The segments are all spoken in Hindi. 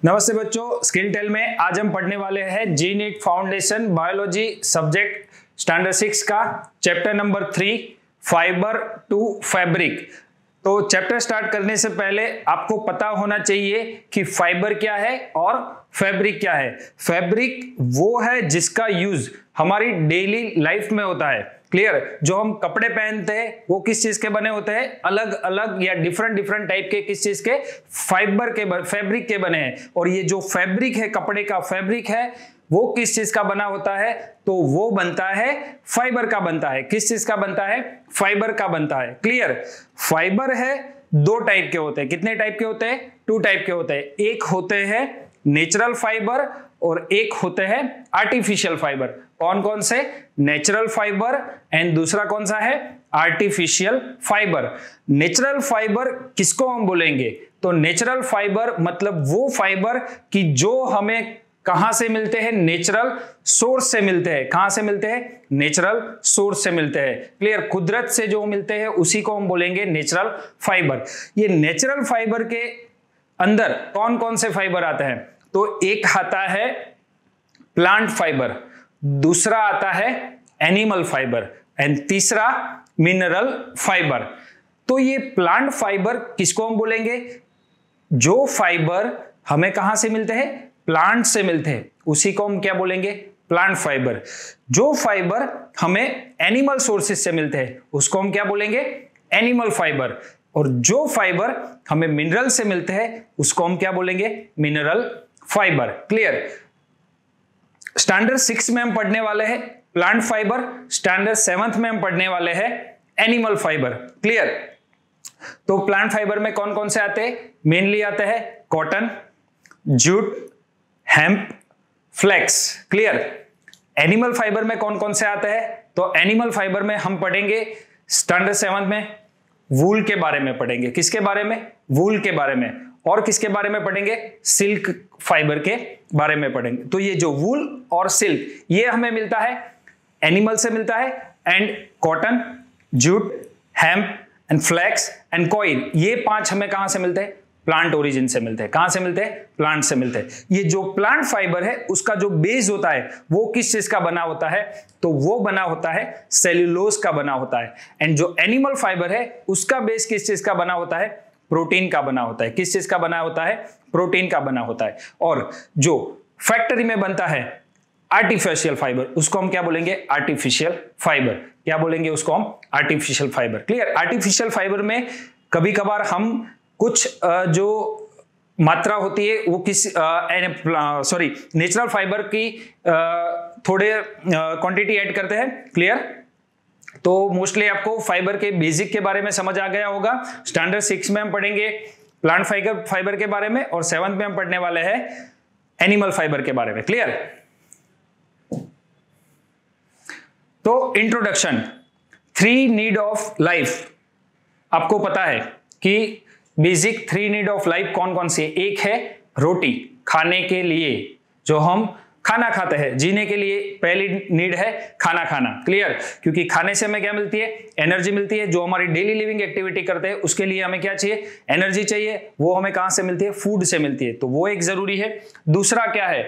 नमस्ते बच्चों, स्किल टेल में आज हम पढ़ने वाले हैं जी NEET foundation biology subject standard 6 का chapter number 3 fibre to fabric. तो चैप्टर स्टार्ट करने से पहले आपको पता होना चाहिए कि फाइबर क्या है और फैब्रिक क्या है। फैब्रिक वो है जिसका यूज हमारी डेली लाइफ में होता है। क्लियर? जो हम कपड़े पहनते हैं वो किस चीज के बने होते हैं? अलग अलग या डिफरेंट टाइप के किस चीज के? फाइबर के, फैब्रिक के बने हैं। और ये जो फैब्रिक है, कपड़े का फैब्रिक है, वो किस चीज का बना होता है? तो वो बनता है फाइबर का बनता है। किस चीज का बनता है? फाइबर का बनता है। क्लियर? फाइबर है दो टाइप के होते हैं। कितने टाइप के होते हैं? 2 टाइप के होते हैं। एक होते हैं नेचुरल फाइबर और एक होते हैं आर्टिफिशियल फाइबर। कौन कौन से? नेचुरल फाइबर एंड दूसरा कौन सा है? Artificial fibre. नेचुरल फाइबर किसको हम बोलेंगे? तो नेचुरल फाइबर मतलब वो फाइबर कि जो हमें कहां से मिलते हैं? नेचुरल सोर्स से मिलते हैं। कहां से मिलते हैं? नेचुरल सोर्स से मिलते हैं। क्लियर? कुदरत से जो मिलते हैं उसी को हम बोलेंगे नेचुरल फाइबर। ये नेचुरल फाइबर के अंदर कौन कौन से फाइबर आते हैं? तो एक आता है प्लांट फाइबर, दूसरा आता है एनिमल फाइबर एंड तीसरा मिनरल फाइबर। तो ये प्लांट फाइबर किसको हम बोलेंगे? जो फाइबर हमें कहां से मिलते हैं? प्लांट से मिलते हैं, उसी को हम क्या बोलेंगे? Plant fibre. जो फाइबर हमें एनिमल सोर्सेज से मिलते हैं उसको हम क्या बोलेंगे? Animal fibre. और जो फाइबर हमें मिनरल से मिलते हैं उसको हम क्या बोलेंगे? Mineral fibre. क्लियर? स्टैंडर्ड 6 में हम पढ़ने वाले हैं प्लांट फाइबर, स्टैंडर्ड 7 में हम पढ़ने वाले हैं एनिमल फाइबर। क्लियर? तो प्लांट फाइबर में कौन कौन से आते हैं? मेनली आते हैं cotton, jute, hemp, flax. Clear? Animal fibre में कौन कौन से आते हैं? तो एनिमल फाइबर में हम पढ़ेंगे स्टैंडर्ड 7 में वूल के बारे में पढ़ेंगे। किसके बारे में? वूल के बारे में। और किसके बारे में पढ़ेंगे? सिल्क फाइबर के बारे में पढ़ेंगे। तो ये जो वूल और सिल्क ये हमें मिलता है एनिमल से मिलता है, and cotton, jute, hemp and flax and coir, ये 5 हमें कहां से मिलते हैं? प्लांट ओरिजिन से मिलते हैं। कहां से मिलते हैं? प्लांट से मिलते हैं। ये जो प्लांट फाइबर है उसका जो बेस होता है वो किस चीज का बना होता है? तो वो बना होता है सेल्यूलोज का बना होता है। एंड जो एनिमल फाइबर है उसका बेस किस चीज का बना होता है? प्रोटीन का बना होता है। किस चीज का बना होता है? प्रोटीन का बना होता है। और जो फैक्ट्री में बनता है आर्टिफिशियल फाइबर उसको हम क्या बोलेंगे? Artificial fibre. क्या बोलेंगे उसको हम? Artificial fibre. Clear? Artificial fibre में कभी कभार हम कुछ जो मात्रा होती है वो किस नेचुरल फाइबर की थोड़े क्वांटिटी ऐड करते हैं। क्लियर? तो मोस्टली आपको फाइबर के बेसिक के बारे में समझ आ गया होगा। स्टैंडर्ड 6 में हम पढ़ेंगे प्लांट फाइबर के बारे में और 7 में हम पढ़ने वाले हैं एनिमल फाइबर के बारे में। क्लियर? तो इंट्रोडक्शन, 3 नीड ऑफ लाइफ। आपको पता है कि बेसिक 3 नीड ऑफ लाइफ कौन कौन सी है? एक है रोटी, खाने के लिए, जो हम खाना खाते हैं। जीने के लिए पहली नीड है खाना खाना। क्लियर? क्योंकि खाने से हमें क्या मिलती है? एनर्जी मिलती है। जो हमारी डेली लिविंग एक्टिविटी करते हैं उसके लिए हमें क्या चाहिए? एनर्जी चाहिए। वो हमें कहां से मिलती है? फूड से मिलती है। तो वो एक जरूरी है। दूसरा क्या है?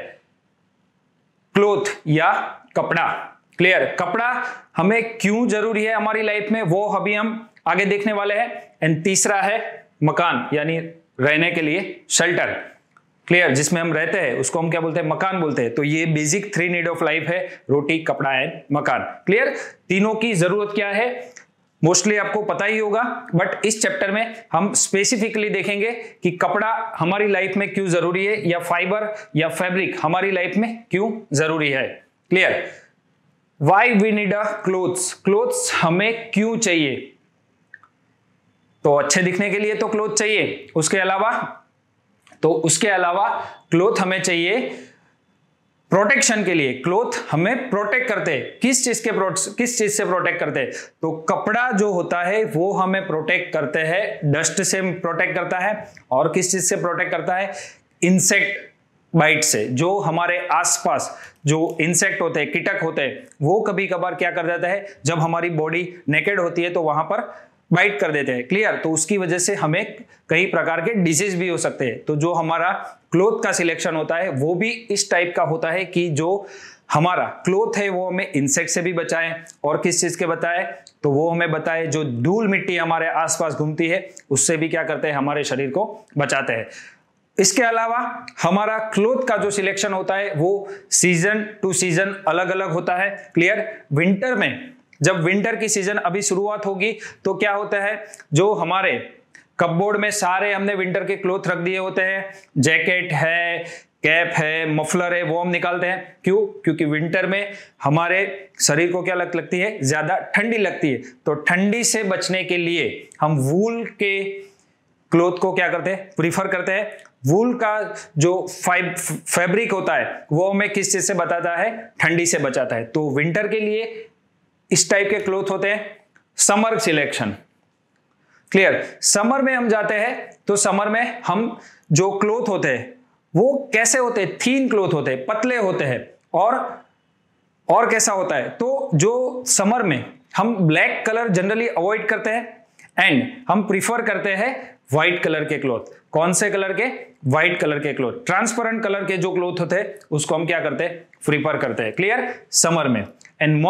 क्लोथ या कपड़ा। क्लियर? कपड़ा हमें क्यों जरूरी है हमारी लाइफ में वो अभी हम आगे देखने वाले हैं। एंड तीसरा है मकान, यानी रहने के लिए शेल्टर। क्लियर? जिसमें हम रहते हैं उसको हम क्या बोलते हैं? मकान बोलते हैं। तो ये बेसिक 3 नीड ऑफ लाइफ है, रोटी, कपड़ा एंड मकान। क्लियर? तीनों की जरूरत क्या है मोस्टली आपको पता ही होगा, बट इस चैप्टर में हम स्पेसिफिकली देखेंगे कि कपड़ा हमारी लाइफ में क्यों जरूरी है, या फाइबर या फैब्रिक हमारी लाइफ में क्यों जरूरी है। Clear? Why we need a clothes. Clothes हमें क्यों चाहिए? तो अच्छे दिखने के लिए तो क्लोथ चाहिए। उसके अलावा क्लोथ हमें चाहिए प्रोटेक्शन के लिए। क्लोथ हमें प्रोटेक्ट करते हैं। किस चीज से प्रोटेक्ट करते हैं? तो कपड़ा जो होता है वो हमें प्रोटेक्ट करते हैं, डस्ट से प्रोटेक्ट करता है। और किस चीज से प्रोटेक्ट करता है? इंसेक्ट बाइट से। जो हमारे आसपास जो इंसेक्ट होते हैं, कीटक होते हैं, वो कभी कभार क्या कर देता है? जब हमारी बॉडी नेकेड होती है तो वहां पर बाइट कर देते हैं, क्लियर। तो उसकी वजह से हमें कई प्रकार के डिजीज भी हो सकते हैं। तो जो हमारा क्लोथ का सिलेक्शन होता है वो भी इस टाइप का होता है कि जो हमारा क्लोथ है वो हमें इंसेक्ट से भी बचाए, और किस चीज के बताए, तो वो हमें बताए जो धूल मिट्टी हमारे आसपास घूमती है उससे भी क्या करते हैं, हमारे शरीर को बचाते हैं। इसके अलावा हमारा क्लोथ का जो सिलेक्शन होता है वो सीजन टू सीजन अलग अलग होता है, क्लियर। विंटर में, जब विंटर की सीजन अभी शुरुआत होगी तो क्या होता है, जो हमारे कपबोर्ड में सारे हमने विंटर के क्लोथ रख दिए होते हैं, जैकेट है, कैप है, मफलर है, वो हम निकालते हैं। क्यों? क्योंकि विंटर में हमारे शरीर को क्या लगती है, ज्यादा ठंडी लगती है। तो ठंडी से बचने के लिए हम वूल के क्लोथ को क्या करते हैं, प्रीफर करते हैं। वूल का जो फैब्रिक होता है वो हमें किस चीज से बताता है, ठंडी से बचाता है। तो विंटर के लिए इस टाइप के क्लोथ होते हैं। Summer selection, clear. समर में हम जाते हैं तो समर में हम जो क्लोथ होते हैं वो कैसे होते हैं, थीन क्लोथ होते हैं, पतले होते हैं। और कैसा होता है, तो जो समर में हम ब्लैक कलर जनरली अवॉइड करते हैं एंड हम प्रीफर करते हैं व्हाइट कलर के क्लोथ। कौन से कलर के? व्हाइट कलर के क्लोथ। ट्रांसपेरेंट कलर के जो क्लोथ होते हैं उसको हम क्या करते हैं, प्रीफर करते हैं, क्लियर, समर में। एंड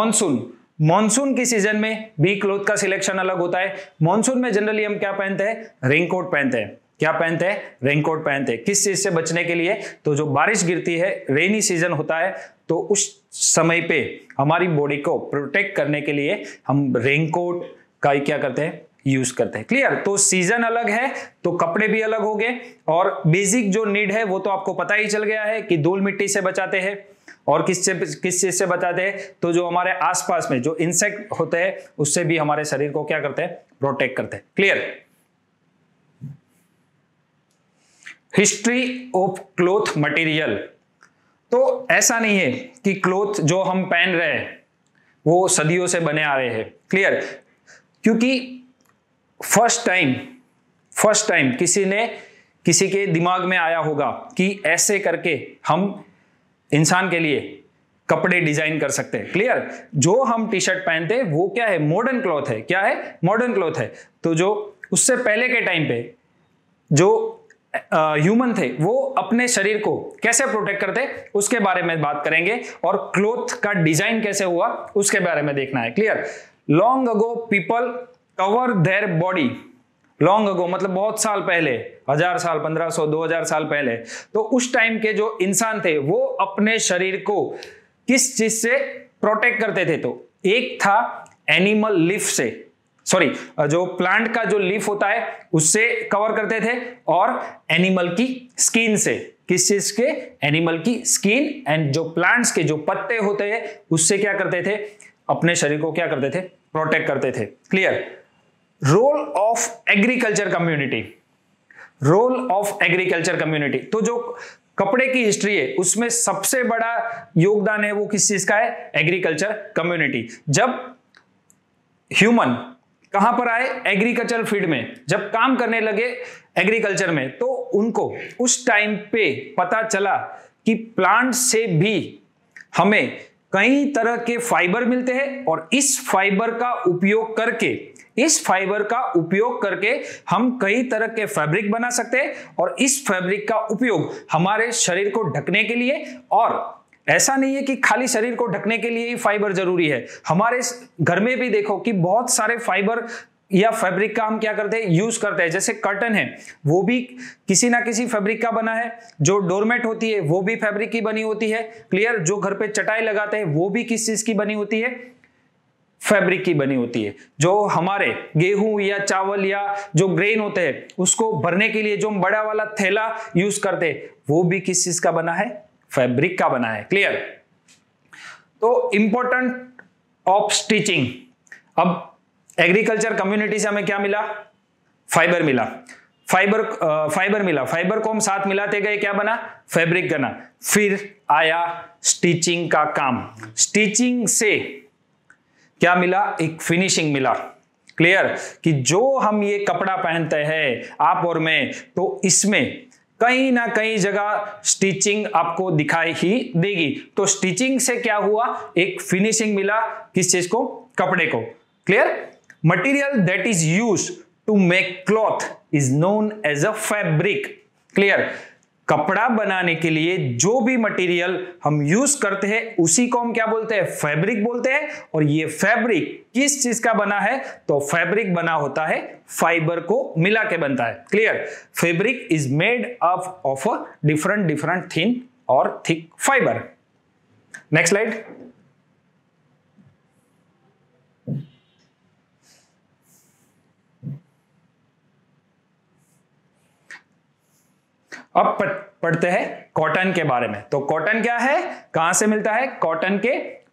मॉनसून की सीजन में भी क्लोथ का सिलेक्शन अलग होता है। मॉनसून में जनरली हम क्या पहनते हैं, रेनकोट पहनते हैं। क्या पहनते हैं? रेनकोट पहनते हैं। किस चीज से बचने के लिए? तो जो बारिश गिरती है, रेनी सीजन होता है, तो उस समय पे हमारी बॉडी को प्रोटेक्ट करने के लिए हम रेनकोट का क्या करते हैं, यूज करते हैं, क्लियर। तो सीजन अलग है तो कपड़े भी अलग हो गए, और बेसिक जो नीड है वो तो आपको पता ही चल गया है कि धूल मिट्टी से बचाते हैं। और किस चीज से बचाते हैं, तो जो हमारे आसपास में जो इंसेक्ट होते हैं उससे भी हमारे शरीर को क्या करते हैं, प्रोटेक्ट करते हैं, clear. History of cloth material. तो ऐसा नहीं है कि क्लोथ जो हम पहन रहे हैं वो सदियों से बने आ रहे हैं, क्लियर। क्योंकि फर्स्ट टाइम किसी के दिमाग में आया होगा कि ऐसे करके हम इंसान के लिए कपड़े डिजाइन कर सकते हैं, क्लियर। जो हम टी शर्ट पहनते हैं वो क्या है, मॉडर्न क्लॉथ है। क्या है? मॉडर्न क्लॉथ है। तो जो उससे पहले के टाइम पे जो ह्यूमन थे वो अपने शरीर को कैसे प्रोटेक्ट करते उसके बारे में बात करेंगे, और क्लॉथ का डिजाइन कैसे हुआ उसके बारे में देखना है, clear. Long ago people cover their body. Long ago मतलब बहुत साल पहले, 1000 साल, 1500, 2000 साल पहले, तो उस टाइम के जो इंसान थे वो अपने शरीर को किस चीज से प्रोटेक्ट करते थे? तो एक था एनिमल लीफ से, सॉरी, जो प्लांट का जो लीफ होता है उससे कवर करते थे, और एनिमल की स्किन से। किस चीज के? एनिमल की स्किन। एंड जो प्लांट्स के जो पत्ते होते हैं उससे क्या करते थे, अपने शरीर को क्या करते थे, प्रोटेक्ट करते थे, clear. Role of agriculture community. Role of agriculture community, तो जो कपड़े की हिस्ट्री है उसमें सबसे बड़ा योगदान है वो किस चीज का है, एग्रीकल्चर कम्युनिटी। जब ह्यूमन कहां पर आए, एग्रीकल्चर फील्ड में जब काम करने लगे एग्रीकल्चर में, तो उनको उस टाइम पे पता चला कि प्लांट से भी हमें कई तरह के फाइबर मिलते हैं, और इस फाइबर का उपयोग करके हम कई तरह के फैब्रिक बना सकते हैं, और इस फैब्रिक का उपयोग हमारे शरीर को ढकने के लिए, और ऐसा नहीं है कि खाली शरीर को ढकने के लिए ही फाइबर जरूरी है। हमारे घर में भी देखो कि बहुत सारे फाइबर या फैब्रिक का हम क्या करते हैं, यूज करते हैं। जैसे कर्टन है वो भी किसी ना किसी फैब्रिक का बना है, जो डोरमेट होती है वो भी फैब्रिक की बनी होती है, क्लियर। जो घर पे चटाई लगाते हैं वो भी किस चीज की बनी होती है, फैब्रिक की बनी होती है। जो हमारे गेहूं या चावल या जो ग्रेन होते हैं उसको भरने के लिए जो हम बड़ा वाला थैला यूज करते हैं वो भी किस चीज का बना है, फैब्रिक का बना है, क्लियर। तो इंपॉर्टेंट ऑफ स्टिचिंग। अब एग्रीकल्चर कम्युनिटी से हमें क्या मिला, फाइबर मिला। फाइबर को हम साथ मिलाते गए, क्या बना, फैब्रिक बना। फिर आया स्टिचिंग का काम। स्टिचिंग से क्या मिला, एक फिनिशिंग मिला, क्लियर। कि जो हम ये कपड़ा पहनते हैं आप और मैं, तो इसमें कहीं ना कहीं जगह स्टिचिंग आपको दिखाई ही देगी। तो स्टिचिंग से क्या हुआ, एक फिनिशिंग मिला, किस चीज को, कपड़े को, clear. Material that is used to make cloth is known as a fabric. Clear? कपड़ा बनाने के लिए जो भी मटेरियल हम यूज करते हैं उसी को हम क्या बोलते हैं? फैब्रिक बोलते हैं। और ये फैब्रिक किस चीज का बना है? तो फैब्रिक बना होता है फाइबर को मिला के बनता है। Clear? Fabric is made up of a different thin और थिक फाइबर। Next slide. अब पढ़ते हैं कॉटन के बारे में। तो कॉटन क्या है, कहां से मिलता है? कॉटन के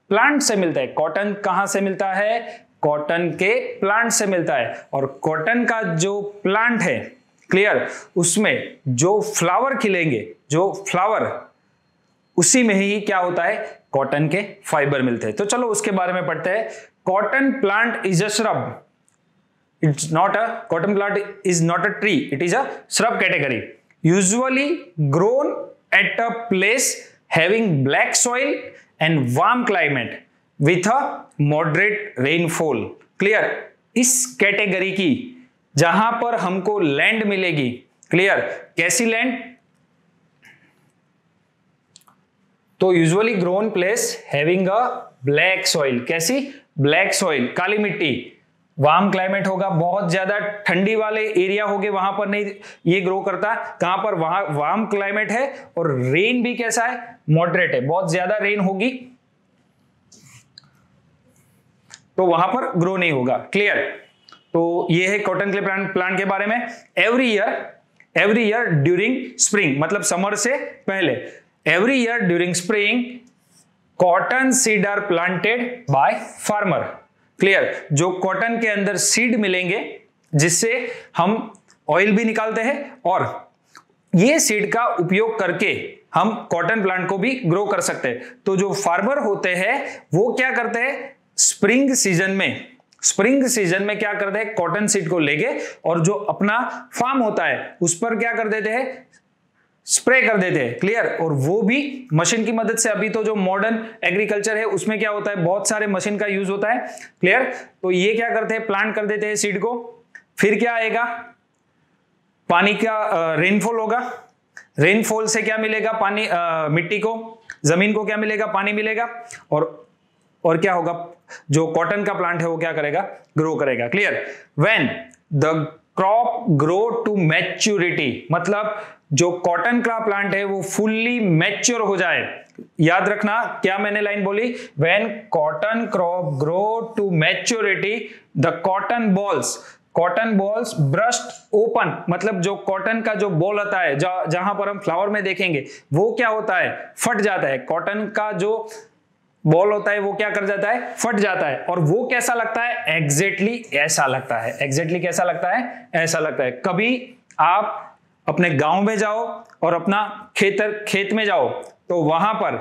प्लांट से मिलता है। कॉटन कहां से मिलता है? कॉटन के प्लांट से मिलता है। और कॉटन का जो प्लांट है, क्लियर, उसमें जो फ्लावर खिलेंगे, जो फ्लावर, उसी में ही क्या होता है? कॉटन के फाइबर मिलते हैं। तो चलो उसके बारे में पढ़ते हैं। Cotton plant is a shrub. It's not a, cotton plant is not a tree, it is a shrub category, usually grown at a place having black soil and warm climate with a moderate rainfall। Clear? इस कैटेगरी की जहां पर हमको लैंड मिलेगी, क्लियर, कैसी लैंड? तो usually grown place having a black soil. कैसी? ब्लैक सॉइल, काली मिट्टी। वार्म क्लाइमेट होगा, बहुत ज्यादा ठंडी वाले एरिया होंगे, वहां पर नहीं ये ग्रो करता। कहां पर? वहां वार्म क्लाइमेट है और रेन भी कैसा है? मॉडरेट है, बहुत ज्यादा रेन होगी तो वहां पर ग्रो नहीं होगा। क्लियर? तो ये है कॉटन के प्लांट के बारे में। एवरी ईयर ड्यूरिंग स्प्रिंग, मतलब समर से पहले, every year during spring cotton seed are planted by farmer. Clear? जो कॉटन के अंदर सीड मिलेंगे जिससे हम ऑयल भी निकालते हैं और ये सीड का उपयोग करके हम कॉटन प्लांट को भी ग्रो कर सकते हैं। तो जो फार्मर होते हैं वो क्या करते हैं? स्प्रिंग सीजन में क्या करते हैं? कॉटन सीड को लेके और जो अपना फार्म होता है उस पर क्या कर देते हैं? स्प्रे कर देते हैं। क्लियर? और वो भी मशीन की मदद से। अभी तो जो मॉडर्न एग्रीकल्चर है उसमें क्या होता है? बहुत सारे मशीन का यूज होता है। क्लियर? तो ये क्या करते हैं? प्लांट कर देते हैं सीड को। फिर क्या आएगा? पानी का रेनफॉल होगा। रेनफॉल से क्या मिलेगा? पानी, मिट्टी को, जमीन को क्या मिलेगा? पानी मिलेगा। और क्या होगा? जो कॉटन का प्लांट है वो क्या करेगा? ग्रो करेगा। Clear? When the crop grow to maturity, मतलब जो कॉटन का प्लांट है वो फुल्ली मैच्योर हो जाए। याद रखना क्या मैंने लाइन बोली? When cotton crop grow to maturity the cotton bolls burst open, मतलब जो कॉटन का जो बॉल होता है जहां पर हम फ्लावर में देखेंगे वो क्या होता है? फट जाता है। कॉटन का जो बॉल होता है वो क्या कर जाता है? फट जाता है। और वो कैसा लगता है? एग्जैक्टली ऐसा लगता है। एग्जैक्टली कैसा लगता है? ऐसा लगता है। कभी आप अपने गांव में जाओ और अपना खेत में जाओ तो वहां पर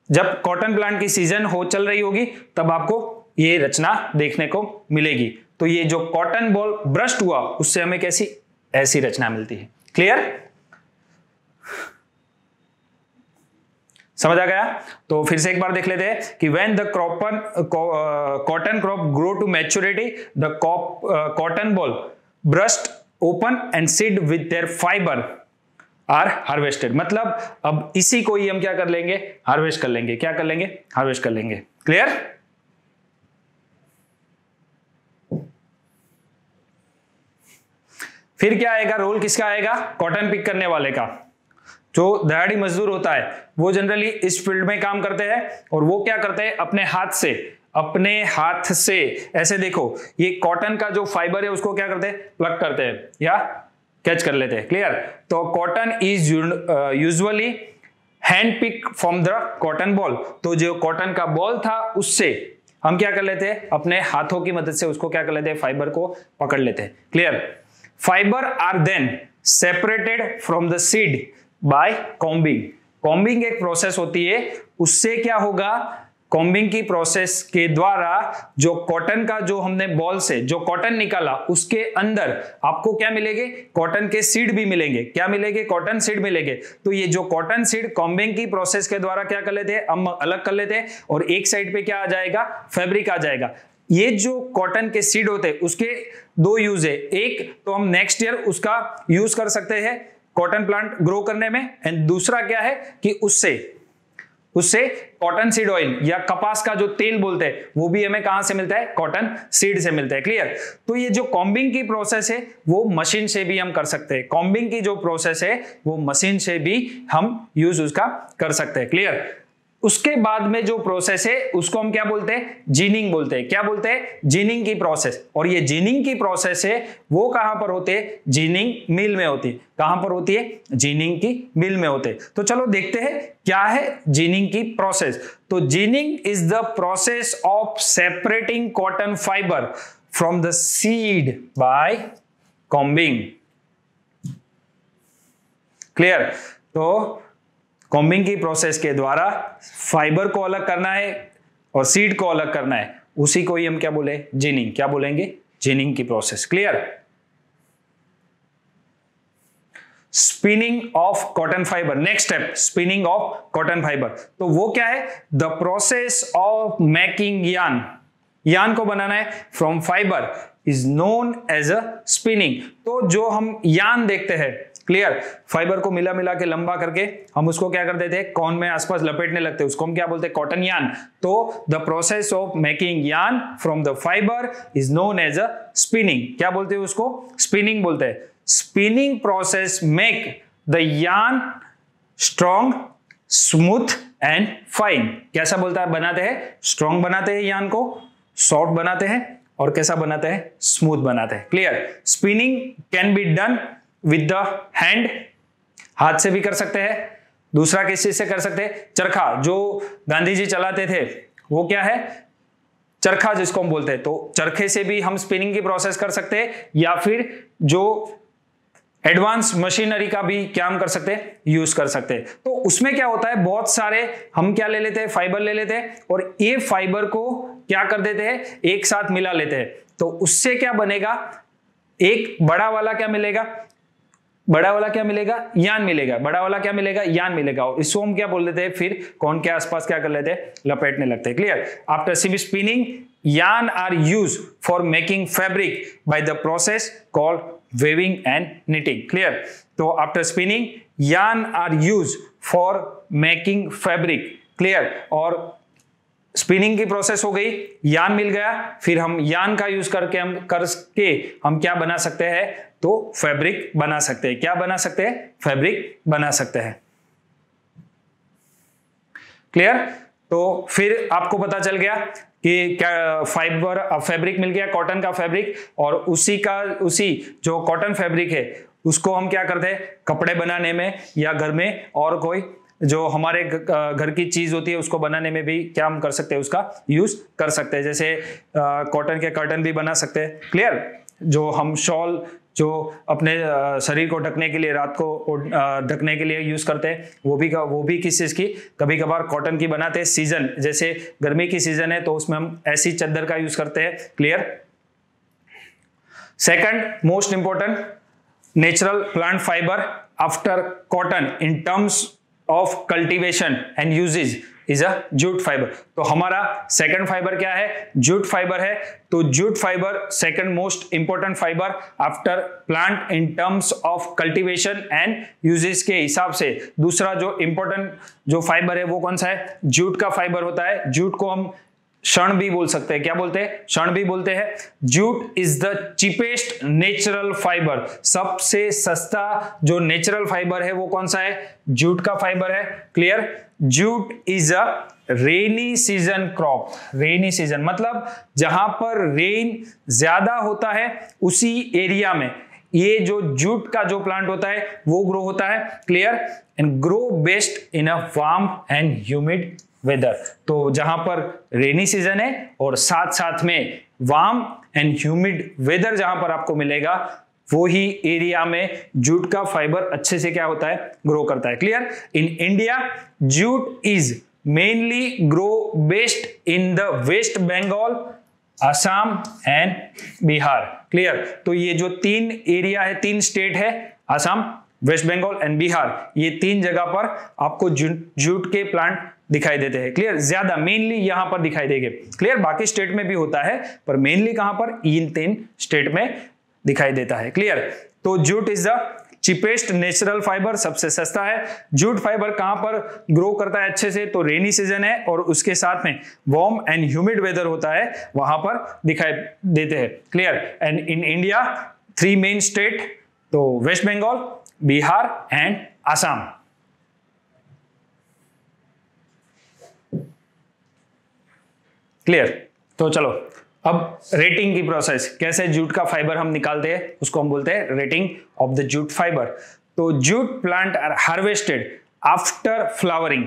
जब कॉटन प्लांट की सीजन चल रही होगी तब आपको ये रचना देखने को मिलेगी। तो ये जो कॉटन बॉल ब्रस्ट हुआ उससे हमें कैसी? ऐसी रचना मिलती है। क्लियर? समझ आ गया? तो फिर से एक बार देख लेते हैं कि when the cotton crop grow to maturity the cotton boll burst open and seed with their fibre are harvested. मतलब अब इसी को ही हम क्या कर लेंगे? हार्वेस्ट कर लेंगे। क्या कर लेंगे? हार्वेस्ट कर लेंगे। क्लियर? फिर क्या आएगा? रोल किसका आएगा? कॉटन पिक करने वाले का। जो दिहाड़ी मजदूर होता है वो जनरली इस फील्ड में काम करते हैं और वो क्या करते हैं? अपने हाथ से ऐसे देखो, ये कॉटन का जो फाइबर है उसको क्या करते हैं? प्लग करते हैं या कैच कर लेते हैं। क्लियर? तो cotton is usually hand pick from the cotton boll. तो जो कॉटन का बॉल था उससे हम क्या कर लेते हैं? अपने हाथों की मदद से उसको क्या कर लेते हैं? फाइबर को पकड़ लेते हैं। Clear? Fibre are then separated from the seed by combing. Combing एक प्रोसेस होती है, उससे क्या होगा? कॉम्बिंग की प्रोसेस के द्वारा जो कॉटन का जो हमने बॉल से जो कॉटन निकाला उसके अंदर आपको क्या मिलेंगे? कॉटन के सीड भी मिलेंगे। क्या मिलेंगे? कॉटन सीड मिलेंगे। तो ये जो कॉटन सीड कॉम्बिंग की प्रोसेस के द्वारा क्या कर लेते हैं? हम अलग कर लेते हैं और एक साइड पे क्या आ जाएगा? फैब्रिक आ जाएगा। ये जो कॉटन के सीड होते हैं उसके दो यूज है, एक तो हम नेक्स्ट ईयर उसका यूज कर सकते हैं कॉटन प्लांट ग्रो करने में, एंड दूसरा क्या है कि उससे कॉटन सीड ऑयल या कपास का जो तेल बोलते हैं वो भी हमें कहां से मिलता है, कॉटन सीड से मिलता है। क्लियर। तो ये जो कॉम्बिंग की प्रोसेस है वो मशीन से भी हम कर सकते हैं, कॉम्बिंग की जो प्रोसेस है वो मशीन से भी हम यूज उसका कर सकते हैं। क्लियर। उसके बाद में जो प्रोसेस है उसको हम क्या बोलते हैं, जीनिंग बोलते हैं। क्या बोलते हैं, जीनिंग की प्रोसेस। और ये जीनिंग की प्रोसेस है वो कहां पर होते हैं, जीनिंग मिल में होती है। कहां पर होती है, जीनिंग की मिल में होते हैं। तो चलो देखते हैं क्या है जीनिंग की प्रोसेस। तो ginning is the process of separating cotton fibre from the seed by combing. Clear. तो कॉम्बिंग की प्रोसेस के द्वारा फाइबर को अलग करना है और सीड को अलग करना है, उसी को ही हम क्या बोले, जीनिंग। क्या बोलेंगे, जीनिंग की process. Clear. Spinning of cotton fibre, next step spinning of cotton fibre. तो वो क्या है, the process of making yarn, yarn को बनाना है from fibre is known as a spinning. तो जो हम यार्न देखते हैं, क्लियर, फाइबर को मिला मिला के लंबा करके हम उसको क्या कर देते हैं, कॉन में आसपास लपेटने लगते हैं, उसको हम क्या बोलते हैं, कॉटन यार्न। तो the process of making yarn from the fibre is known as a spinning. क्या बोलते हैं उसको, स्पिनिंग बोलते हैं। Spinning process make the yarn strong, smooth and fine. कैसा बोलता है, बनाते हैं, स्ट्रॉन्ग बनाते हैं यार्न को, सॉफ्ट बनाते हैं, और कैसा बनाते हैं, स्मूथ बनाते हैं। Clear. Spinning can be done with the hand, हाथ से भी कर सकते हैं। दूसरा किस चीज से कर सकते हैं, चरखा, जो गांधी जी चलाते थे वो क्या है, चरखा जिसको हम बोलते हैं। तो चरखे से भी हम स्पिनिंग की प्रोसेस कर सकते हैं, या फिर जो एडवांस मशीनरी का भी क्या हम कर सकते हैं, यूज कर सकते हैं। तो उसमें क्या होता है, बहुत सारे हम क्या ले लेते हैं, फाइबर ले लेते हैं, और ये फाइबर को क्या कर देते हैं, एक साथ मिला लेते हैं। तो उससे क्या बनेगा, एक बड़ा वाला क्या मिलेगा, बड़ा वाला क्या मिलेगा, यार्न मिलेगा। बड़ा वाला क्या मिलेगा, यार्न मिलेगा। और इसको हम क्या बोल देते हैं, फिर कौन के आसपास क्या कर लेते हैं, लपेटने लगते हैं। Clear. After spinning yarn are used for making fabric by the process called weaving and knitting. Clear. तो after spinning yarn are used for making fabric. Clear. और स्पिनिंग की प्रोसेस हो गई, यार्न मिल गया, फिर हम यार्न का यूज करके हम क्या बना सकते हैं, तो फैब्रिक बना सकते हैं। क्या बना सकते हैं, फैब्रिक बना सकते हैं। क्लियर। तो फिर आपको पता चल गया कि क्या फाइबर फैब्रिक मिल गया, कॉटन का फैब्रिक, और उसी जो कॉटन फैब्रिक है उसको हम क्या करते हैं, कपड़े बनाने में या घर में और कोई जो हमारे घर की चीज होती है उसको बनाने में भी क्या हम कर सकते हैं, उसका यूज कर सकते हैं। जैसे कॉटन के कर्टन भी बना सकते हैं। क्लियर। जो हम शॉल जो अपने शरीर को ढकने के लिए, रात को ढकने के लिए यूज करते हैं, वो भी किस चीज की, कभी कभार कॉटन की बनाते हैं। सीजन जैसे गर्मी की सीजन है तो उसमें हम ऐसी चादर का यूज करते हैं। Clear. Second most important, natural plant fibre after cotton in terms of cultivation and usages is a jute fibre. तो हमारा सेकंड फाइबर क्या है, जूट फाइबर है। तो jute fibre second most important fibre after plant in terms of cultivation and uses के हिसाब से दूसरा जो इंपॉर्टेंट जो फाइबर है वो कौन सा है, जूट का फाइबर होता है। जूट को हम शण भी बोल सकते हैं। क्या बोलते हैं, शण भी बोलते हैं। Jute is the cheapest natural fibre, सबसे सस्ता जो नेचुरल फाइबर है वो कौन सा है, जूट का फाइबर है। Clear. Jute is a rainy season crop. Rainy season मतलब जहां पर रेन ज्यादा होता है उसी एरिया में ये जो जूट का जो प्लांट होता है वो ग्रो होता है। Clear. And grow best in a warm and humid weather. तो जहां पर रेनी सीजन है और साथ साथ में वार्म एंड ह्यूमिड वेदर जहां पर आपको मिलेगा, वो ही एरिया में जूट का फाइबर अच्छे से क्या होता है, ग्रो करता है। Clear. In India jute is mainly grow best in the West Bengal, Assam and Bihar. Clear. तो ये जो तीन एरिया है, तीन स्टेट है, असम, वेस्ट बंगाल एंड बिहार, ये 3 जगह पर आपको जूट के प्लांट दिखाई देते हैं। क्लियर, ज्यादा मेनली यहां पर दिखाई देंगे। क्लियर, बाकी स्टेट में भी होता है पर मेनली कहां पर, इन 3 स्टेट में दिखाई देता है। क्लियर, तो jute is the cheapest natural fibre, सबसे सस्ता है। जूट फाइबर कहां पर ग्रो करता है अच्छे से, तो रेनी सीजन है और उसके साथ में वार्म एंड ह्यूमिड वेदर होता है, वहां पर दिखाई देते हैं। Clear, and in India 3 main state, तो वेस्ट बंगाल, बिहार एंड असम। क्लियर, तो चलो अब रेटिंग की प्रोसेस, कैसे जूट का फाइबर हम निकालते हैं उसको हम बोलते हैं retting of the jute fibre. तो jute plant are harvested after flowering,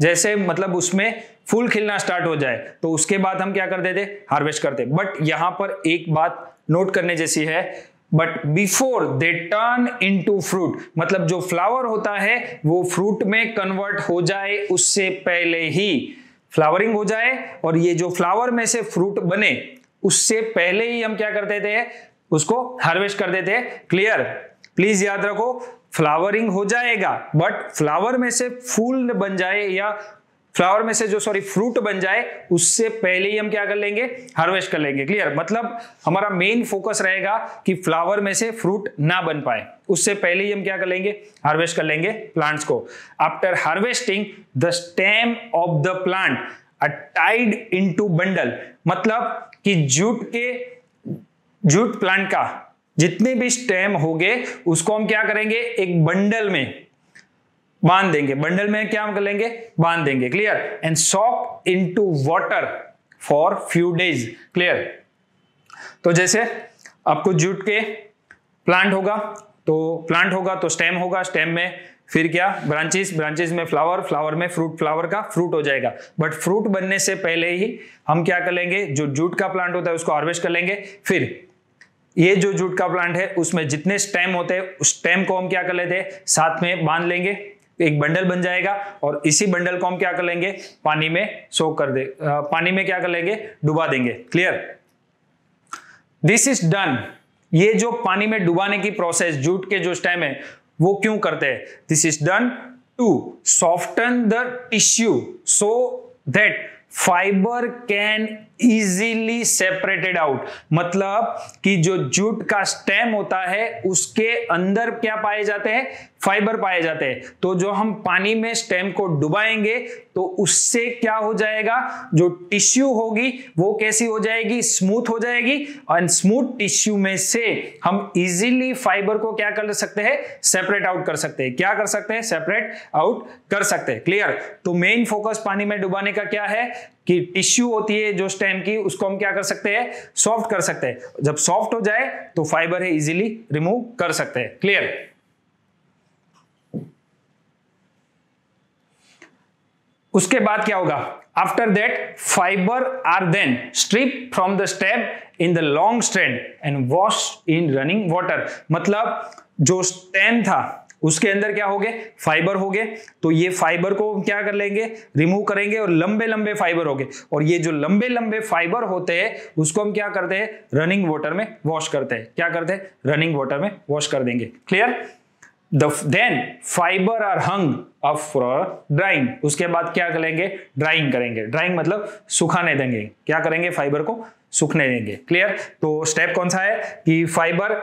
जैसे मतलब उसमें फूल खिलना स्टार्ट हो जाए तो उसके बाद हम क्या करते थे, हार्वेस्ट करते। बट यहां पर एक बात नोट करने जैसी है, but before they turn into fruit, मतलब जो फ्लावर होता है वो फ्रूट में कन्वर्ट हो जाए उससे पहले ही फ्लावरिंग हो जाए, और ये जो फ्लावर में से फ्रूट बने उससे पहले ही हम क्या करते थे, उसको हार्वेस्ट कर देते। क्लियर, प्लीज याद रखो, फ्लावरिंग हो जाएगा बट फ्लावर में से फूल बन जाए या फ्लावर में से जो फ्रूट बन जाए उससे पहले ही हम क्या कर लेंगे, हार्वेस्ट कर लेंगे। क्लियर, मतलब हमारा मेन फोकस रहेगा कि फ्लावर में से फ्रूट ना बन पाए, उससे पहले ही हम क्या कर लेंगे, हार्वेस्ट कर लेंगे प्लांट्स को। After harvesting the stem of the plant are tied into bundle, मतलब कि जूट प्लांट का जितने भी स्टेम होंगे उसको हम क्या करेंगे, एक बंडल में बांध देंगे। बंडल में क्या हम कर लेंगे, बांध देंगे। Clear, and soak into water for few days. Clear, तो जैसे आपको जूट के प्लांट होगा तो स्टेम होगा, स्टेम में फिर क्या, ब्रांचेस में फ्लावर में फ्रूट, फ्लावर का फ्रूट हो जाएगा। बट फ्रूट बनने से पहले ही हम क्या कर लेंगे, जो जूट का प्लांट होता है उसको हार्वेस्ट कर लेंगे। फिर ये जो जूट का प्लांट है उसमें जितने स्टेम होते हैं उस स्टेम को हम क्या कर लेते हैं, साथ में बांध लेंगे, एक बंडल बन जाएगा, और इसी बंडल को हम क्या कर लेंगे, पानी में सोक कर दे, पानी में क्या कर लेंगे, डुबा देंगे। क्लियर, दिस इज डन, ये जो पानी में डुबाने की प्रोसेस जूट के जो स्टेम है वो क्यों करते हैं, this is done to soften the tissue so that fibre can easily separated out, मतलब कि जो जूट का स्टेम होता है उसके अंदर क्या पाए जाते हैं, फाइबर पाए जाते हैं। तो जो हम पानी में स्टेम को डुबाएंगे तो उससे क्या हो जाएगा, जो टिश्यू होगी वो कैसी हो जाएगी, स्मूथ हो जाएगी, और स्मूथ टिश्यू में से हम इजीली फाइबर को क्या कर सकते हैं, सेपरेट आउट कर सकते हैं। क्या कर सकते हैं, सेपरेट आउट कर सकते हैं। क्लियर, तो मेन फोकस पानी में डुबाने का क्या है कि टिश्यू होती है जो स्टेम की, उसको हम क्या कर सकते हैं, सॉफ्ट कर सकते हैं। जब सॉफ्ट हो जाए तो फाइबर है इजीली रिमूव कर सकते हैं। क्लियर, उसके बाद क्या होगा, after that fibre are then strip from the stem in the long strand and wash in running water, मतलब जो स्टेम था उसके अंदर क्या हो गए, फाइबर हो गए, तो ये फाइबर को क्या कर लेंगे, रिमूव करेंगे, और लंबे लंबे फाइबर हो गए, और ये जो लंबे लंबे फाइबर होते हैं उसको हम क्या करते हैं, रनिंग वाटर में वॉश करते हैं। क्या करते हैं, रनिंग वाटर में वॉश कर देंगे। Clear, then fibre are hung up for drying, उसके बाद क्या करेंगे, ड्राइंग करेंगे। ड्राइंग मतलब सुखाने देंगे, क्या करेंगे, फाइबर को सूखने देंगे। क्लियर, तो स्टेप कौन सा है कि फाइबर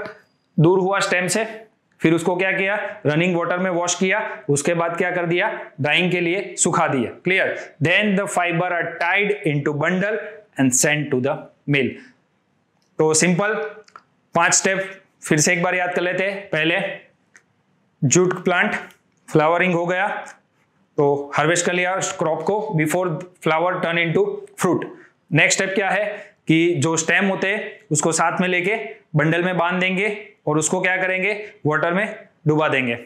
दूर हुआ स्टेम से, फिर उसको क्या किया, रनिंग वाटर में वॉश किया, उसके बाद क्या कर दिया, ड्राइंग के लिए सुखा दिया। Clear, then the fibre are tied into bundle and sent to the mill. तो सिंपल 5 स्टेप फिर से एक बार याद कर लेते हैं। पहले जूट प्लांट फ्लावरिंग हो गया तो हार्वेस्ट कर लिया क्रॉप को before flower turn into fruit. Next step क्या है कि जो स्टेम होते हैं उसको साथ में लेके बंडल में बांध देंगे और उसको क्या करेंगे, वाटर में डुबा देंगे।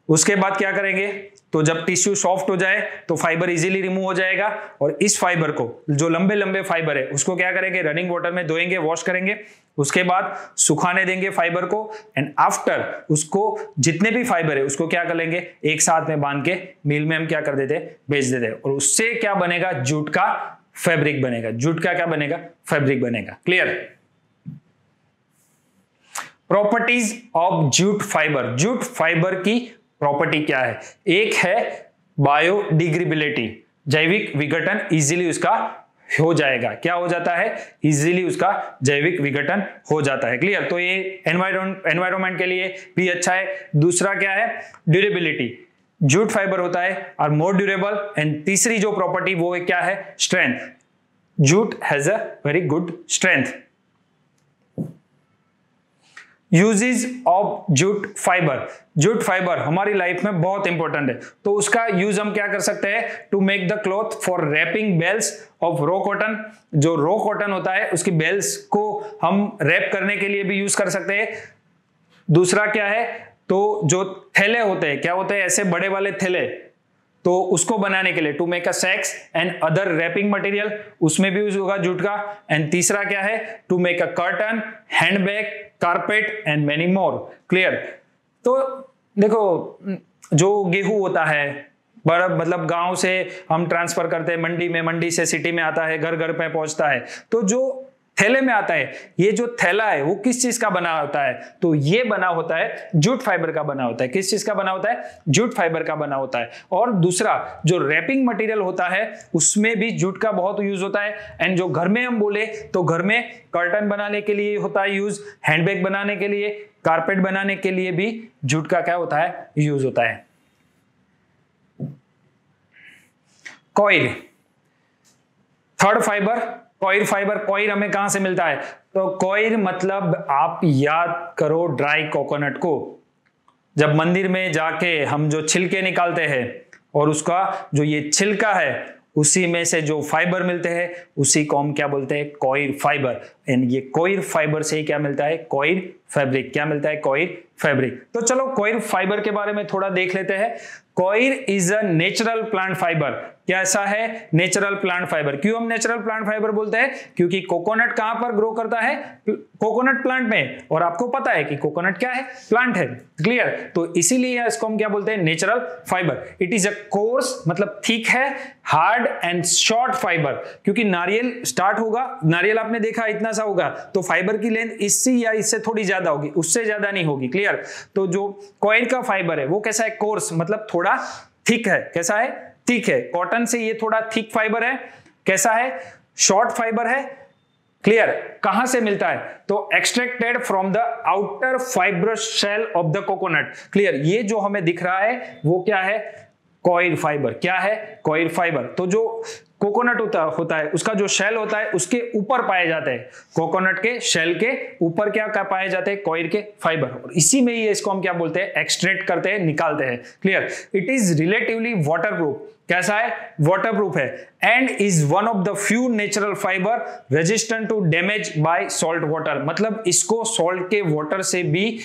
उसके बाद क्या करेंगे, तो जब टिश्यू सॉफ्ट हो जाए तो फाइबर इजीली रिमूव हो जाएगा, और इस फाइबर को, जो लंबे लंबे फाइबर है, उसको क्या करेंगे, रनिंग वाटर में धोएंगे, वॉश करेंगे। उसके बाद सुखाने देंगे फाइबर को, एंड आफ्टर उसको जितने भी फाइबर है उसको क्या कर लेंगे, एक साथ में बांध के मिल में हम क्या कर देते, बेच देते, और उससे क्या बनेगा, जूट का फैब्रिक बनेगा। जूट का क्या बनेगा, फैब्रिक बनेगा। Clear. Properties of jute fibre, jute fibre की प्रॉपर्टी क्या है? एक है बायोडिग्रेडेबिलिटी, जैविक विघटन इजीली उसका हो जाएगा। क्या हो जाता है? इजीली उसका जैविक विघटन हो जाता है। क्लियर? तो ये एनवायरमेंट के लिए भी अच्छा है। दूसरा क्या है? ड्यूरेबिलिटी, जूट फाइबर होता है और मोर ड्यूरेबल। एंड तीसरी जो प्रॉपर्टी वो क्या है? Strength, jute has a very good strength. Uses of jute fibre, jute fibre हमारी लाइफ में बहुत इंपॉर्टेंट है, तो उसका यूज हम क्या कर सकते हैं? To make the cloth for wrapping bales of raw cotton, जो रॉ कॉटन होता है उसकी बेल्स को हम रैप करने के लिए भी यूज कर सकते हैं। दूसरा क्या है? तो जो थैले होते हैं, क्या होते हैं? ऐसे बड़े वाले थैले, तो उसको बनाने के लिए to make a sacks and other wrapping material, उसमें भी यूज होगा जूट का। एंड तीसरा क्या है? To make a curtain, handbag, carpet and many more. Clear? तो देखो, जो गेहूं होता है बड़ा, मतलब गांव से हम ट्रांसफर करते हैं मंडी में, मंडी से सिटी में आता है, घर घर पे पहुंचता है, तो जो थैले में आता है, ये जो थैला है वो किस चीज का बना होता है? तो ये बना होता है जूट फाइबर का बना होता है। किस चीज का बना होता है? जूट फाइबर का बना होता है। और दूसरा जो रैपिंग मटेरियल होता है उसमें भी जूट का बहुत यूज होता है। एंड जो घर में हम बोले तो घर में कर्टन बनाने के लिए होता है यूज, हैंडबैग बनाने के लिए, कारपेट बनाने के लिए भी जूट का क्या होता है? यूज होता है। Coil, third fibre, coil fibre. Coil हमें कहां से मिलता है? तो कॉइल मतलब आप याद करो ड्राई कोकोनट को, जब मंदिर में जाके हम जो छिलके निकालते हैं और उसका जो ये छिलका है उसी में से जो फाइबर मिलते हैं उसी को हम क्या बोलते हैं? Coil fibre. एंड ये कॉइल फाइबर से ही क्या मिलता है? Coil fabric. क्या मिलता है? Coil fabric. तो चलो कॉइल फाइबर के बारे में थोड़ा देख लेते हैं। Coil is a natural plant fibre. कैसा है? Natural plant fibre. क्यों हम नेचुरल प्लांट फाइबर बोलते हैं? क्योंकि कोकोनट कहां पर ग्रो करता है? कोकोनट प्लांट में, और आपको पता है कि कोकोनट क्या है? प्लांट है। क्लियर? तो इसीलिए इसको हम क्या बोलते हैं? Natural fibre. It is a course, मतलब थिक है, हार्ड एंड शॉर्ट फाइबर। क्योंकि नारियल स्टार्ट होगा, नारियल आपने देखा इतना सा होगा, तो फाइबर की लेंथ इससे या इससे थोड़ी ज्यादा होगी, उससे ज्यादा नहीं होगी। क्लियर? तो जो कॉइल का फाइबर है वो कैसा है? कोर्स, मतलब थोड़ा थिक है। कैसा है? थिक है। कॉटन से ये थोड़ा थिक फाइबर है। कैसा है? शॉर्ट फाइबर है। क्लियर? कहां से मिलता है? तो extracted from the outer fibrous shell of the coconut. Clear? ये जो हमें दिख रहा है वो क्या है? Coir fibre. क्या है? Coir fibre. तो जो कोकोनट होता है उसका जो शेल होता है उसके ऊपर पाए जाते हैं, कोकोनट के शेल के ऊपर क्या पाए जाते हैं? कॉइल के फाइबर। और इसी में ही इसको हम क्या बोलते हैं? एक्सट्रैक्ट करते हैं, निकालते हैं। Clear? It is relatively waterproof. कैसा है? वाटरप्रूफ है। And is one of the few natural fibre resistant to damage by salt water. मतलब इसको सॉल्ट के वाटर से भी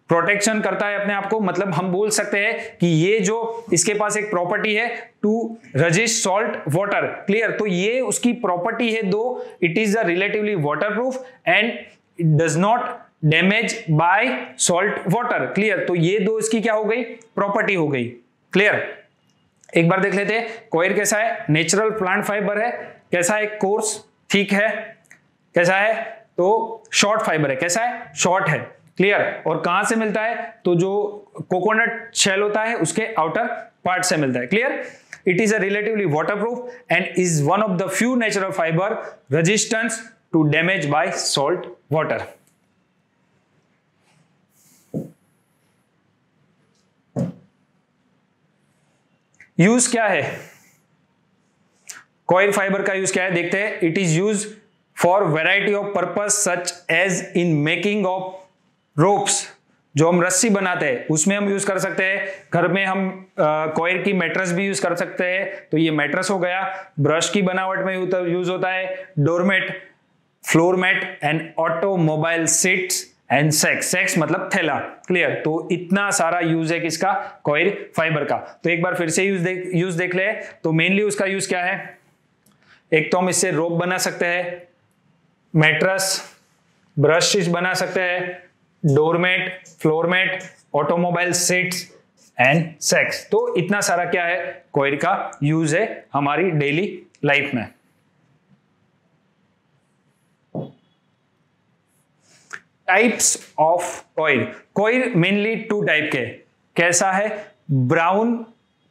प्रोटेक्शन करता है अपने आप को। मतलब हम बोल सकते हैं कि ये जो इसके पास एक प्रॉपर्टी है to resist salt water. Clear? तो ये उसकी प्रॉपर्टी है दो, it is a relatively waterproof and it does not damage by salt water. Clear? तो ये दो इसकी क्या हो गई? प्रॉपर्टी हो गई। क्लियर? एक बार देख लेते हैं कॉइल कैसा है? नेचुरल प्लांट फाइबर है। कैसा है? कोर्स, ठीक है। कैसा है? तो शॉर्ट फाइबर है। कैसा है? शॉर्ट है। क्लियर? और कहां से मिलता है? तो जो कोकोनट शेल होता है उसके आउटर पार्ट से मिलता है। Clear? It is a relatively waterproof and is one of the few natural fibre resistance to damage by salt water. Use क्या है? कॉइल फाइबर का यूज क्या है? देखते हैं। It is use for variety of purpose such as in making of ropes. जो हम रस्सी बनाते हैं उसमें हम यूज कर सकते हैं। घर में हम कॉइल की मैट्रेस भी यूज कर सकते हैं, तो ये मैट्रेस हो गया। ब्रश की बनावट में यूज होता है। Doormat, floor mat and automobile seats and sacks. Sacks मतलब थैला। क्लियर? तो इतना सारा यूज है किसका? कॉइल फाइबर का। तो एक बार फिर से यूज देख ले। तो मेनली उसका यूज क्या है? एक तो हम इससे रोप बना सकते हैं, मैट्रेस, ब्रश बना सकते हैं, doormat, floor mat, automobile seats and sacks. तो इतना सारा क्या है? कॉइल का यूज है हमारी डेली लाइफ में। Types of coil. Coil mainly 2 type के, कैसा है, brown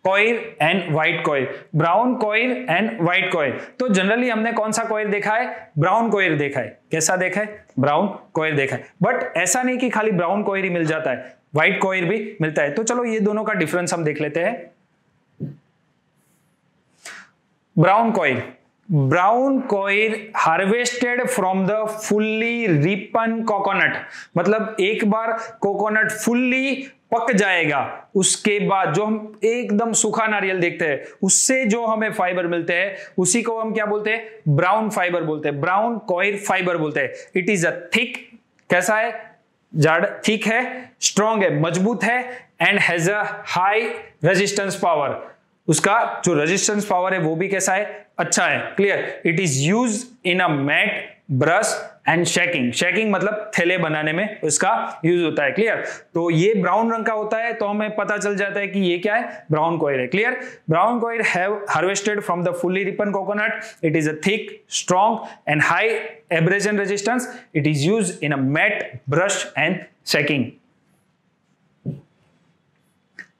coil and white coil, brown coil and white coil. तो जनरली हमने कौन सा कॉइल देखा है, ब्राउन कॉइल देखा है। कैसा देखा है, ब्राउन कॉइल देखा है। बट ऐसा नहीं कि खाली ब्राउन कॉइल ही मिल जाता है, व्हाइट कॉइल भी मिलता है। तो चलो ये दोनों का डिफरेंस हम देख लेते हैं। Brown coil, brown coil harvested from the fully ripen coconut, मतलब एक बार कोकोनट फुल्ली पक जाएगा, उसके बाद जो हम एकदम सूखा नारियल देखते हैं उससे जो हमें फाइबर मिलते हैं उसी को हम क्या बोलते हैं, ब्राउन फाइबर बोलते हैं, ब्राउन कॉइल फाइबर बोलते हैं। इट इज अ थिक, कैसा है, जाड़, थिक है, स्ट्रॉन्ग है, मजबूत है, and has a high resistance power, उसका जो रेजिस्टेंस पावर है वो भी कैसा है, अच्छा है। Clear. It is use in a mat, brush and sacking, sacking मतलब थैले बनाने में उसका यूज होता है। क्लियर। तो ये ब्राउन रंग का होता है तो हमें पता चल जाता है कि ये क्या है, ब्राउन कॉइल है। Clear. Brown coir have harvested from the fully ripen coconut, it is a thick, strong and high abrasion resistance, it is use in a mat, brush and sacking.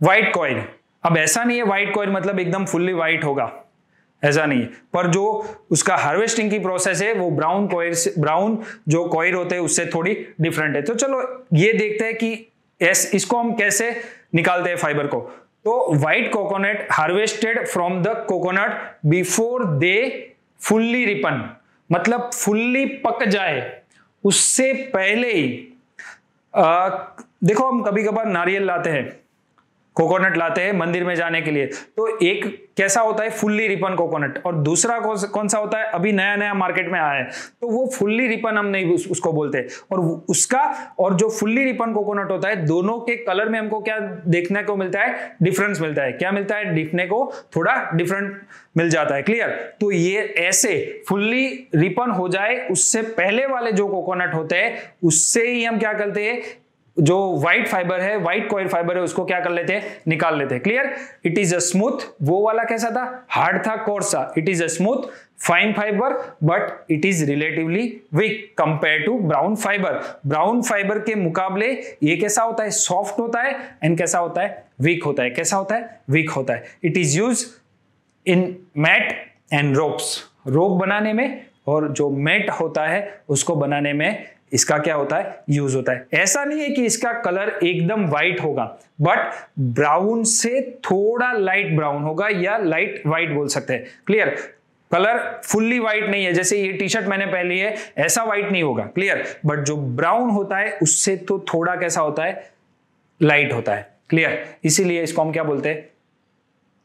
White coir, अब ऐसा नहीं है व्हाइट कॉइल मतलब एकदम फुल्ली व्हाइट होगा, ऐसा नहीं है, पर जो उसका हार्वेस्टिंग की प्रोसेस है वो ब्राउन कॉइल से, ब्राउन जो कॉइल होते हैं उससे थोड़ी डिफरेंट है। तो चलो ये देखते हैं कि इसको हम कैसे निकालते हैं फाइबर को। तो white coconut harvested from the coconut before they fully Ripon, मतलब फुल्ली पक जाए उससे पहले ही। देखो हम कभी कभार नारियल लाते हैं, कोकोनट लाते हैं मंदिर में जाने के लिए, तो एक कैसा होता है, फुल्ली रिपन कोकोनट, और दूसरा कौन सा होता है, अभी नया नया मार्केट में आया है, तो वो फुल्ली रिपन हम नहीं उसको बोलते। और उसका और जो फुल्ली रिपन कोकोनट होता है, दोनों के कलर में हमको क्या देखने को मिलता है, डिफरेंस मिलता है। क्या मिलता है, दिखने को थोड़ा डिफरेंट मिल जाता है। क्लियर। तो ये ऐसे फुल्ली रिपन हो जाए उससे पहले वाले जो कोकोनट होते हैं उससे ही हम क्या करते हैं, जो व्हाइट फाइबर है, व्हाइट कॉइल फाइबर है, उसको क्या कर लेते हैं, निकाल लेते हैं। Clear. It is a smooth, वो वाला कैसा था, हार्ड था, कोर्स था। It is a smooth fine fibre but it is relatively weak compare to brown fibre. Brown fibre के मुकाबले ये कैसा होता है, सॉफ्ट होता है, एंड कैसा होता है, वीक होता है। कैसा होता है, वीक होता है। It is use in mat and ropes, rope बनाने में, और जो मैट होता है उसको बनाने में इसका क्या होता है, यूज होता है। ऐसा नहीं है कि इसका कलर एकदम व्हाइट होगा, बट ब्राउन से थोड़ा लाइट ब्राउन होगा, या लाइट व्हाइट बोल सकते हैं। क्लियर। कलर फुल्ली व्हाइट नहीं है, जैसे ये टी शर्ट मैंने पहनी है ऐसा व्हाइट नहीं होगा। क्लियर। बट जो ब्राउन होता है उससे तो थोड़ा कैसा होता है, लाइट होता है। क्लियर। इसीलिए इसको हम क्या बोलते हैं,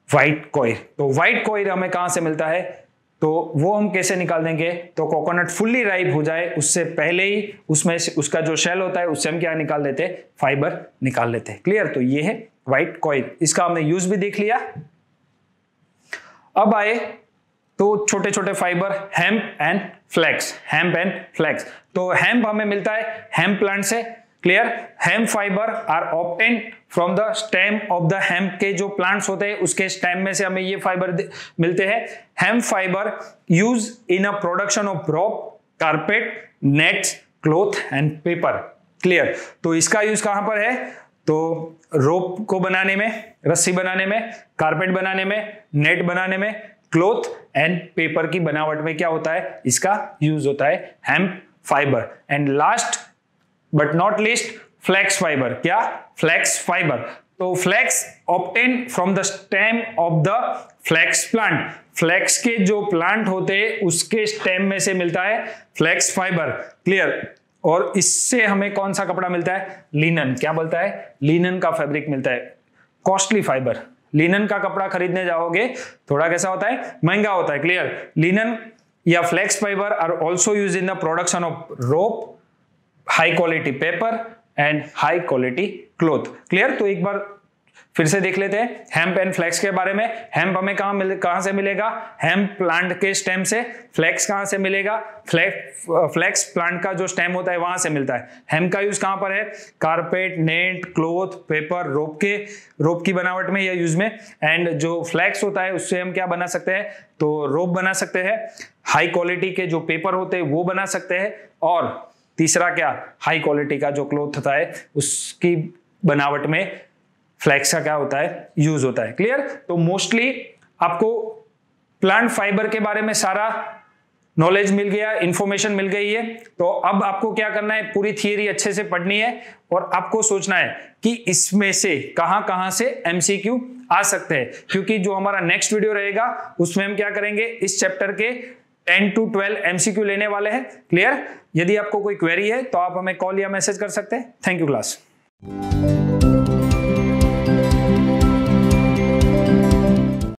व्हाइट कॉइल। तो व्हाइट कॉइल हमें कहां से मिलता है, तो वो हम कैसे निकाल देंगे, तो कोकोनट फुल्ली राइप हो जाए उससे पहले ही उसमें उसका जो शेल होता है उससे हम क्या निकाल लेते हैं, फाइबर निकाल लेते हैं। क्लियर। तो ये है व्हाइट कॉइल, इसका हमने यूज भी देख लिया। अब आए तो छोटे छोटे fibre, hemp and flax, hemp and flax. तो हेम्प हमें मिलता है हेम्प प्लांट से। Clear. Hemp fibre are obtain from the stem of the hemp, के जो प्लांट्स होते हैं उसके स्टेम में से हमें ये फाइबर मिलते हैं। Hemp fibre use in a production of rope, carpet, nets, cloth and paper. Clear. तो इसका यूज कहां पर है, तो रोप को बनाने में, रस्सी बनाने में, कारपेट बनाने में, नेट बनाने में, क्लॉथ एंड पेपर की बनावट में क्या होता है, इसका यूज होता है hemp fibre. And last but not least, flax fibre. क्या, फ्लैक्स फाइबर। तो flax obtain from the stem of the flax plant, flax के जो प्लांट होते हैं उसके स्टेम में से मिलता है फ्लैक्स फाइबर। क्लियर। और इससे हमें कौन सा कपड़ा मिलता है, लिनन। क्या बोलता है, लिनन का फैब्रिक मिलता है। कॉस्टली फाइबर, लिनन का कपड़ा खरीदने जाओगे थोड़ा कैसा होता है, महंगा होता है। क्लियर। लिनन या flax fiber are also use in the production of rope, high quality paper and high quality cloth. Clear. तो एक बार फिर से देख लेते हैं हेम्प एंड फ्लैक्स के बारे में। हेम्प हमें कहां से मिलेगा, हेम्प प्लांट के स्टेम से। फ्लैक्स कहां से मिलेगा, फ्लैक्स प्लांट का जो स्टेम होता है वहां से मिलता है। हेम्प का यूज कहां पर है, कारपेट, नेट, क्लॉथ, पेपर, रोप की बनावट में या यूज में। एंड जो फ्लैक्स होता है उससे हम क्या बना सकते हैं, तो रोप बना सकते हैं, हाई क्वालिटी के जो पेपर होते हैं वो बना सकते हैं, और तीसरा क्या, हाई क्वालिटी का जो क्लॉथ होता है उसकी बनावट में फ्लेक्स का क्या होता है, यूज होता है। क्लियर। तो मोस्टली आपको प्लांट फाइबर के बारे में सारा नॉलेज मिल गया, इंफॉर्मेशन मिल गई है। तो अब आपको क्या करना है, पूरी थियरी अच्छे से पढ़नी है और आपको सोचना है कि इसमें से कहां कहां से एमसीक्यू आ सकते हैं, क्योंकि जो हमारा नेक्स्ट वीडियो रहेगा उसमें हम क्या करेंगे, इस चैप्टर के 10 to 12 एमसीक्यू लेने वाले हैं। क्लियर। यदि आपको कोई क्वेरी है तो आप हमें कॉल या मैसेज कर सकते हैं। Thank you class.